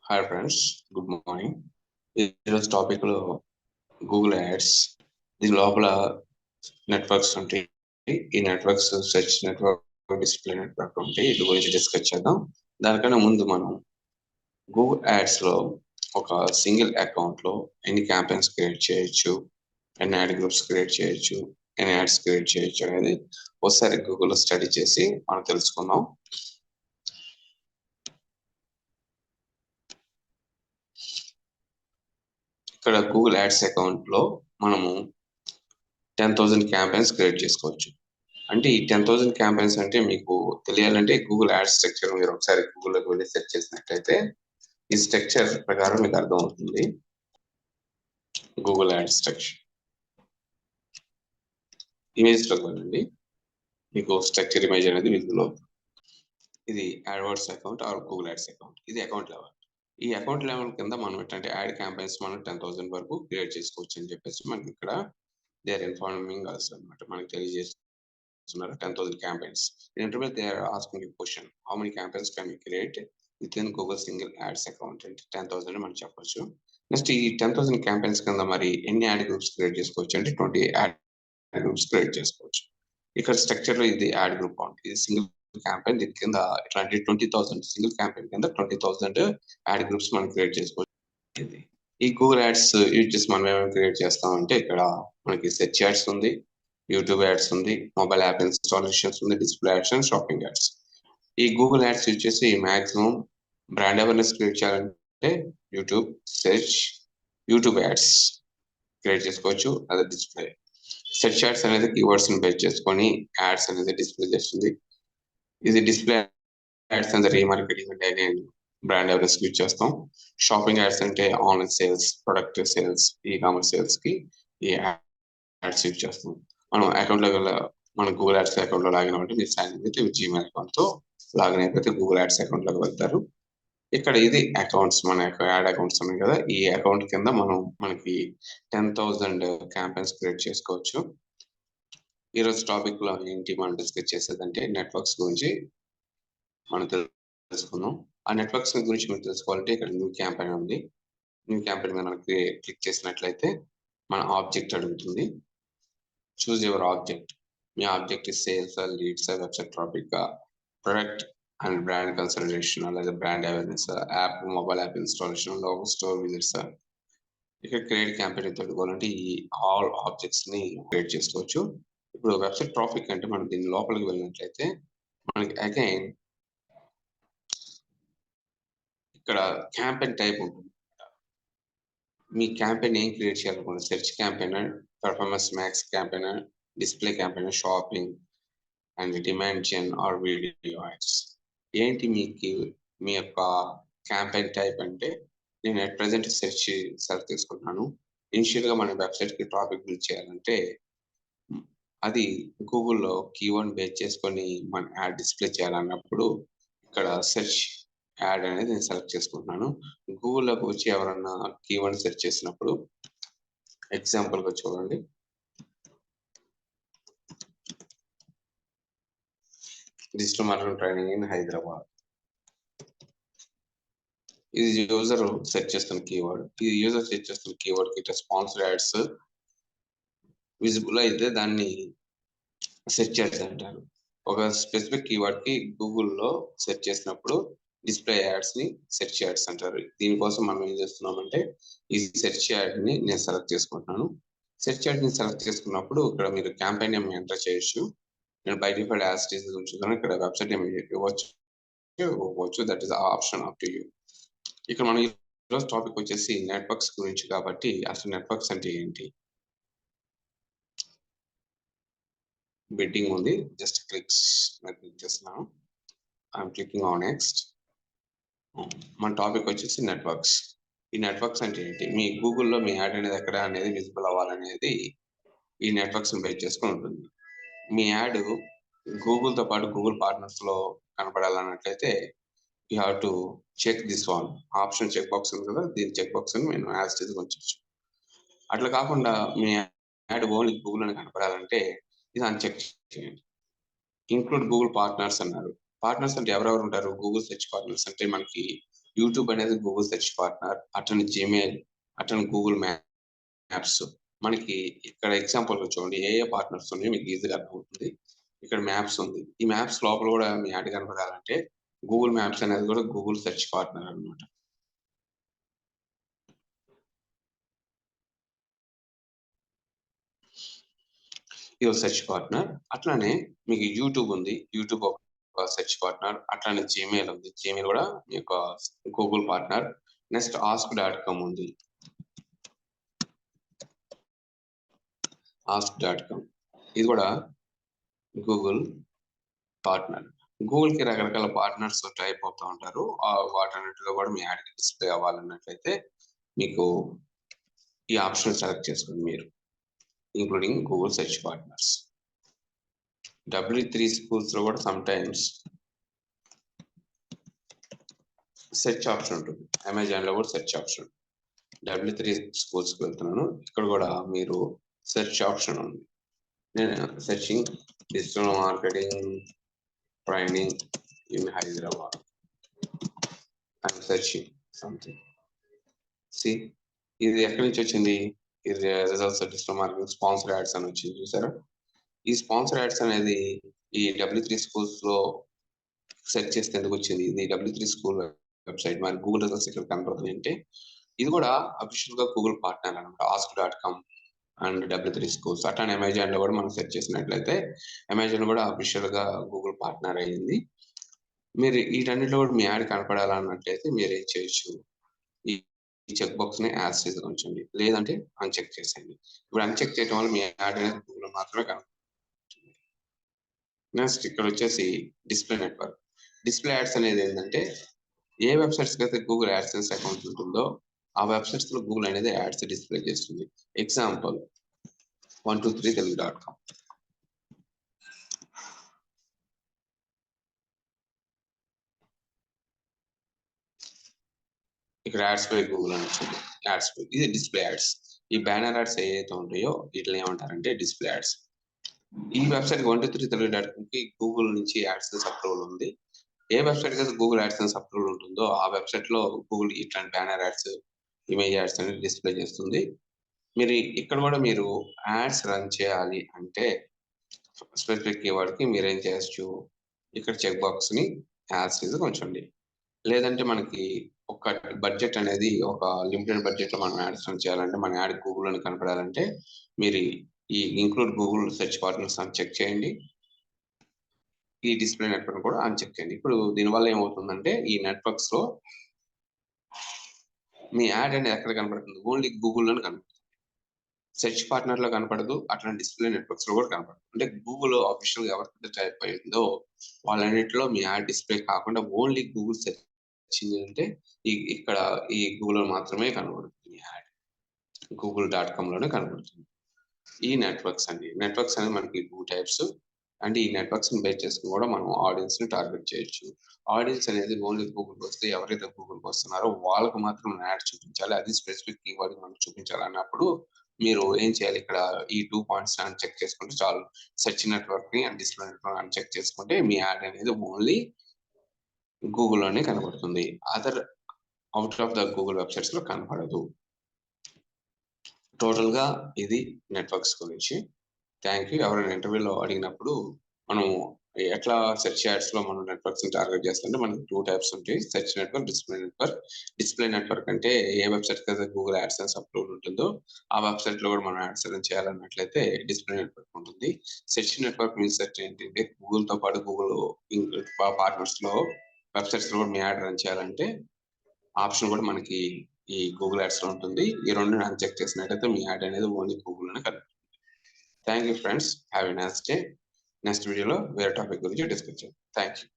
Hi friends, good morning. ఈరోజు టాపిక్లో Google ads, దీని లోపల నెట్వర్క్స్ ఉంటాయి. ఈ networks search network, display network ఉంటాయి. ఇది గురించి డిస్కస్ చేద్దాం. దానికన్నా ముందు మనం గూగుల్ యాడ్స్లో ఒక సింగిల్ అకౌంట్లో ఎన్ని క్యాంపెయిన్స్ క్రియేట్ చేయొచ్చు, ఎన్ని యాడ్ గ్రూప్స్ క్రియేట్ చేయొచ్చు, ఎన్ని యాడ్స్ క్రియేట్ చేయొచ్చు అనేది ఒకసారి గూగుల్లో స్టడీ చేసి మనం తెలుసుకుందాం. ఇక్కడ గూగుల్ యాడ్స్ అకౌంట్లో మనము 10,000 క్యాంపెయిన్స్ క్రియేట్ చేసుకోవచ్చు. అంటే ఈ 10,000 క్యాంపెయిన్స్ అంటే మీకు తెలియాలంటే గూగుల్ యాడ్ స్ట్రక్చర్ మీరు ఒకసారి గూగుల్లోకి వెళ్ళి సెర్చ్ చేసినట్లయితే ఈ స్ట్రక్చర్ ప్రకారం మీకు అర్థం అవుతుంది. గూగుల్ యాడ్ స్ట్రక్చర్ ఇమేజ్లోకి వెళ్ళండి, మీకు స్ట్రక్చర్ ఇమేజ్ అనేది విజిబుల్ అవుతుంది. ఇది AdWords account are Google ads account. ఇది అకౌంట్ లెవెల్. ఈ అకౌంట్ లెవెల్ కింద మనం ఏంటంటే యాడ్ క్యాంపెయిన్స్ మనం 10,000 వరకు క్రియేట్ చేసుకోవచ్చు అని చెప్పేసి మనకి ఇక్కడ దే ఆర్ ఇన్ఫార్మింగ్ అస్ అన్నమాట. మనకి తెలియజేస్తున్నారు 10,000 campaigns. In interval, they are asking you question: how many campaigns can we create within Google single ads account? 10,000 మనం చెప్పొచ్చు. నెక్స్ట్ ఈ 10,000 campaigns కింద మరి ఎన్ని యాడ్ గ్రూప్స్ క్రియేట్ చేసుకోవచ్చు అంటే 20 యాడ్ గ్రూప్స్ క్రియేట్ చేసుకోవచ్చు. ఇక్కడ స్ట్రక్చర్ లో ఇది యాడ్ గ్రూప్ ఉంది. ఇది సింగిల్ క్యాంపెయిన్, దీని కింద ఇట్లాంటి 20,000 సింగిల్ క్యాంపెయిన్ కింద 20,000 యాడ్ గ్రూప్స్ మనం క్రియేట్ చేసుకోవచ్చు. ఇది ఈ గూగుల్ యాడ్స్ యూజ్ చేసి మనం ఏమేమి క్రియేట్ చేస్తామంటే ఇక్కడ మనకి సెర్చ్ యాడ్స్ ఉంది, యూట్యూబ్ యాడ్స్ ఉంది, మొబైల్ యాప్ ఇన్స్టాలేషన్స్ ఉంది, display ads and shopping ads. ఈ గూగుల్ యాడ్స్ యూజ్ చేసి మాక్సిమం బ్రాండ్ అవేర్నెస్ క్రియేట్ చేయాలంటే YouTube search, YouTube ads create చేసుకోవచ్చు. అదే డిస్ప్లే సెర్చ్ యాడ్స్ అనేది కీవర్డ్స్ ని బేస్ చేసుకొని యాడ్స్ అనేది డిస్ప్లే చేస్తుంది. ఇది డిస్ప్లే యాడ్స్ అంటే రీమార్కెటింగ్ అంటే బ్రాండ్ అవేర్నెస్ యూజ్ చేస్తాం. షాపింగ్ యాడ్స్ అంటే online sales, product sales, e commerce sales కి ఈ యాడ్స్ యూజ్ చేస్తాం. మనం అకౌంట్ లో మన గూగుల్ యాడ్స్ అకౌంట్ లో లాగిన్ అవ్వండి. మీరు సైన్ అయితే జీమెయిల్ అకౌంట్ తో లాగిన్ అయిపోతే గూగుల్ యాడ్స్ అకౌంట్ లోకి వెళ్తారు. ఇక్కడ ఇది అకౌంట్స్, మన యాడ్ అకౌంట్స్ ఉన్నాయి కదా, ఈ అకౌంట్ కింద మనకి 10,000 క్యాంపెయిన్స్ క్రియేట్ చేసుకోవచ్చు. ఈరోజు టాపిక్ లో ఏంటి మనం డిస్కస్ చేసేదంటే నెట్వర్క్స్ గురించి మనం తెలుసుకుందాం. ఆ నెట్వర్క్స్ గురించి మీరు తెలుసుకోవాలంటే ఇక్కడ న్యూ క్యాంపెయిన్ ఉంది. న్యూ క్యాంపెయిన్ మీద మనం క్లిక్ చేసినట్లయితే మన ఆబ్జెక్ట్ అడుగుతుంది. Choose your object. మీ object sales, leads, website traffic, product and brand consultation, లేదా brand awareness, app, mobile app installation, logo, store visits. ఇక్కడ క్రియేట్ క్యాంపెయిన్ తోడుకోవాలంటే ఈ ఆల్ ఆబ్జెక్ట్స్ ని క్రియేట్ చేసుకోవచ్చు. ఇప్పుడు వెబ్సైట్ ట్రాఫిక్ అంటే మనం దీని లోపలికి వెళ్ళినట్లయితే మనకి అగైన్ ఇక్కడ క్యాంపెయిన్ టైప్ ఉంటుంది. మీ క్యాంపెయిన్ ఏం క్రియేట్ చేయాలనుకోండి, search campaign, performance max campaign, display campaign, shopping and demand gen or video ads. ఏంటి మీ యొక్క క్యాంపెయిన్ టైప్ అంటే నేను అట్ ప్రెసెంట్ సెర్చ్ తీసుకుంటున్నాను. ఇనిషియల్ గా మన వెబ్సైట్ కి టాపిక్ బిల్డ్ చేయాలంటే అది గూగుల్లో కీవర్డ్ బేస్ చేసుకొని మన యాడ్ డిస్ప్లే చేయాలన్నప్పుడు ఇక్కడ సెర్చ్ యాడ్ అనేది నేను సెలెక్ట్ చేసుకుంటున్నాను. గూగుల్లోకి వచ్చి ఎవరన్నా కీవర్డ్ సెర్చ్ చేసినప్పుడు ఎగ్జాంపుల్ గా చూడండి, digital marketing training in Hyderabad. ఇది యూజర్ సెర్చ్ చేస్తున్న కీవర్డ్. ఇది యూజర్ సెర్చ్ చేస్తున్న కీవర్డ్ కి స్పాన్సర్ యాడ్స్ విజిబుల్ అయితే దాన్ని సెర్చ్ యాడ్స్ అంటారు. ఒక స్పెసిఫిక్ కీవర్డ్ కి గూగుల్లో సెర్చ్ చేసినప్పుడు డిస్ప్లే యాడ్స్ ని సెర్చ్ యాడ్స్ అంటారు. దీనికోసం మనం ఏం చేస్తున్నామంటే ఈ సెర్చ్ యాడ్ ని నేను సెలెక్ట్ చేసుకుంటున్నాను. సెర్చ్ యాడ్ ని సెలెక్ట్ చేసుకున్నప్పుడు ఇక్కడ మీరు క్యాంపెయిన్ నేమ్ ఎంటర్ చేయొచ్చు. నేను బై డిఫాల్ట్ యాడ్స్ ఉంచుతాను. ఇక్కడ వెబ్సైట్ నేమ్ ఇవ్వచ్చు. That is option up to you. ఇక్కడ మనం ఈరోజు టాపిక్ వచ్చేసి నెట్వర్క్స్ గురించి కాబట్టి అసలు నెట్వర్క్స్ అంటే ఏంటి. బిడ్డింగ్ ఉంది, జస్ట్ క్లిక్ చేస్తున్నాను. I'm clicking on next. మన టాపిక్ వచ్చేసి నెట్వర్క్స్. ఈ నెట్వర్క్స్ అంటే ఏంటి, మీ గూగుల్లో మీ యాడ్ అనేది ఎక్కడ అనేది విజిబుల్ అవ్వాలనేది ఈ నెట్వర్క్స్ బేస్ చేసుకుని ఉంటుంది. మీ యాడ్ గూగుల్తో పాటు గూగుల్ పార్ట్నర్స్ లో కనపడాలన్నట్లయితే you have to check this one option, check box ఉంది కదా, దీని చెక్ బాక్స్ అని నేను యాడ్స్ ఉంచవచ్చు. అట్లా కాకుండా మీ యాడ్ ఓన్లీ గూగుల్ అని కనపడాలంటే ఇది అన్చెక్ చేయండి. ఇంక్లూడ్ గూగుల్ పార్ట్నర్స్ అన్నారు. పార్ట్నర్స్ అంటే ఎవరెవరు ఉంటారు? గూగుల్ సెర్చ్ పార్ట్నర్స్ అంటే మనకి యూట్యూబ్ అనేది గూగుల్ సెర్చ్ పార్ట్నర్, అట్లనే జీమెయిల్, అట్లనే గూగుల్ మ్యాప్స్. మనకి ఇక్కడ ఎగ్జాంపుల్ చూడండి ఏ పార్ట్నర్స్ ఉన్నాయో మీకు ఈజీగా అర్థమవుతుంది. ఇక్కడ మ్యాప్స్ ఉంది. ఈ మ్యాప్స్ లోపల కూడా మీ యాడ్ కనపడాలంటే గూగుల్ మ్యాప్స్ అనేది కూడా గూగుల్ సెర్చ్ పార్ట్నర్ అన్నమాట. ఇది సెర్చ్ పార్ట్నర్. అట్లానే మీకు యూట్యూబ్ ఉంది, యూట్యూబ్ ఒక సెర్చ్ పార్ట్నర్. అట్లానే జీమెయిల్ ఉంది, జీమెయిల్ కూడా మీ యొక్క గూగుల్ పార్ట్నర్. నెక్స్ట్ ask.com ఉంది, ask.com ఇది కూడా గూగుల్ పార్ట్నర్. గూగుల్ కి రకరకాల పార్ట్నర్స్ టైప్ అవుతూ ఉంటారు. వాటన్నిటిలో కూడా మీ యాడ్ డిస్ప్లే అవ్వాలన్నట్లయితే మీకు ఈ ఆప్షన్ సెలెక్ట్ చేసుకోండి మీరు, including Google search partners. W3 schools లో కూడా సమ్ టైమ్స్ సెర్చ్ ఆప్షన్ ఉంటుంది. అమెజాన్ లో కూడా సెర్చ్ ఆప్షన్. W3 schools కి వెళ్తున్నాను, ఇక్కడ కూడా మీరు సెర్చ్ ఆప్షన్ ఉంది. నేను searching digital marketing training in Hyderabad. I'm searching something. See ఇది ఎక్కడి నుంచి వచ్చింది? ఇది results digital marketing sponsor ads అని వచ్చింది, చూసారా? ఈ స్పాన్సర్ యాడ్స్ అనేది ఈ W3 schools లో సెర్చ్ చేస్తే ఎందుకు వచ్చింది? ఇది W3 స్కూల్ వెబ్సైట్. మరి గూగుల్ రిజల్ట్స్ ఇక్కడ కనపడుతుంది అంటే ఇది కూడా అఫీషియల్ గా గూగుల్ పార్ట్నర్ అనమాట. ask.com and W3 schools. అట్లానే అమెజాన్ లో కూడా మనం సెర్చ్ చేసినట్లయితే అమెజాన్ కూడా అఫీషియల్ గా గూగుల్ పార్ట్నర్ అయ్యింది. మీరు వీటన్నిటిలో కూడా మీ యాడ్ కనపడాలన్నట్లయితే మీరు ఏం చేయొచ్చు, ఈ చెక్ బాక్స్ ని యాజ్ చేసి ఉంచండి, లేదంటే అన్చెక్ చేసేయండి. ఇప్పుడు అన్చెక్ చేయడం వల్ల మీ యాడ్ అనేది గూగుల్ మాత్రమే కనపడుతుంది. నెక్స్ట్ ఇక్కడ వచ్చేసి డిస్ప్లే నెట్వర్క్. డిస్ప్లే యాడ్స్ అనేది ఏంటంటే ఏ వెబ్సైట్స్ కి అయితే గూగుల్ యాడ్సెన్స్ అకౌంట్ ఉంటుందో ఆ వెబ్సైట్స్ లో గూగుల్ అనేది యాడ్స్ డిస్ప్లే చేస్తుంది. Example 123telugu.com. ఇక్కడ యాడ్స్ పై గూగుల్ అని వచ్చింది. యాడ్స్ పై ఇది డిస్ప్లే యాడ్స్. ఈ బ్యానర్ యాడ్స్ ఏవైతే ఉంటాయో వీటిని ఏమంటారంటే డిస్ప్లే యాడ్స్. ఈ వెబ్సైట్ 123telugu.com కి గూగుల్ నుంచి యాడ్సెన్స్ అప్రూవల్ ఉంది. ఏ వెబ్సైట్ అయితే గూగుల్ యాడ్సెన్స్ అప్రూవల్ ఉంటుందో ఆ వెబ్సైట్ లో గూగుల్ ఇట్లాంటి బ్యానర్ యాడ్స్, ఇమేజ్ యాడ్స్ అనేది డిస్ప్లే చేస్తుంది. మీరు ఇక్కడ కూడా మీరు యాడ్స్ రన్ చేయాలి అంటే స్పెసిఫిక్ కీవర్డ్ కి మీరు ఏం చేయొచ్చు, ఇక్కడ చెక్ బాక్స్ ని యాడ్స్ ఇది ఉంచండి. లేదంటే మనకి ఒక బడ్జెట్ అనేది ఒక లిమిటెడ్ బడ్జెట్ లో మనం యాడ్స్ రన్ చేయాలంటే మన యాడ్ గూగుల్ అని కనపడాలంటే మీరు ఈ ఇంక్లూడ్ గూగుల్ సెర్చ్ పార్ట్నర్స్ అని చెక్ చేయండి. ఈ డిస్ప్లే నెట్వర్క్ కూడా అన్చెక్ చేయండి. ఇప్పుడు దీనివల్ల ఏమవుతుందంటే ఈ నెట్వర్క్స్ లో మీ యాడ్ అనేది ఎక్కడ కనపడుతుంది? ఓన్లీ గూగుల్ అని కనపడుతుంది, సెర్చ్ పార్ట్నర్ లో కనపడదు, అట్లాంటి డిస్ప్లే నెట్వర్క్స్ లో కూడా కనపడదు. అంటే గూగుల్ ఆఫీషియల్ గా ఎవరికైతే టైప్ అయిందో వాళ్ళన్నింటిలో మీ యాడ్ డిస్ప్లే కాకుండా ఓన్లీ గూగుల్ సెర్చ్ ఇంజిన్ అంటే ఇక్కడ ఈ గూగుల్ మాత్రమే కనబడుతుంది. యాడ్ google.com లోనే కనబడుతుంది. ఈ నెట్వర్క్స్ అండి. నెట్వర్క్స్ అనేది మనకి 2 టైప్స్. అంటే ఈ నెట్వర్క్స్ ని బేస్ చేసుకుని కూడా మనం ఆడియన్స్ ని టార్గెట్ చేయొచ్చు. ఆడియన్స్ అనేది ఓన్లీ గూగుల్ వస్తే ఎవరైతే గూగుల్ వస్తున్నారో వాళ్ళకు మాత్రం యాడ్ చూపించాలి, అది స్పెసిఫిక్ కీవర్డ్ మనం చూపించాలి అన్నప్పుడు మీరు ఏం చేయాలి, ఇక్కడ ఈ 2 పాయింట్స్ అని చెక్ చేసుకుంటే చాలు. సెర్చ్ నెట్వర్క్ ని అండ్ డిస్ప్లే నెట్వర్క్ అని చెక్ చేసుకుంటే మీ యాడ్ అనేది ఓన్లీ గూగుల్ లోనే కనబడుతుంది, other out of the Google websites లో కనపడదు. టోటల్ గా ఇది నెట్వర్క్స్ గురించి. Thank you. ఎవరైనా ఇంటర్వ్యూలో అడిగినప్పుడు మనం ఎట్లా సెర్చ్ యాడ్స్ లో మనం నెట్వర్క్స్ ని టార్గెట్ చేస్తుంటే మనకి 2 టైప్స్ ఉంటాయి, search network, display network. Display network అంటే ఏ వెబ్సైట్ అయితే గూగుల్ యాడ్సెన్స్ అప్రూవల్ ఉంటుందో ఆ వెబ్సైట్ లో కూడా మనం యాడ్స్ చేయాలన్నట్లయితే డిస్ప్లే నెట్వర్క్ ఉంటుంది. సెర్చ్ నెట్వర్క్ మీన్స్ ఏంటంటే గూగుల్ తో పాటు గూగుల్ పార్ట్నర్స్ లో వెబ్సైట్స్ లో కూడా మీ యాడ్ రన్ చేయాలంటే ఆప్షన్ కూడా మనకి ఈ గూగుల్ యాడ్స్ లో ఉంటుంది. ఈ రెండు అన్చెక్ చేసినట్టయితే మీ యాడ్ అనేది ఓన్లీ గూగుల్ లోనే కలుగుతుంది. Thank you friends, have a nice day. Next వీడియోలో వేరే టాపిక్ గురించి డిస్కస్ చేద్దాం. Thank you.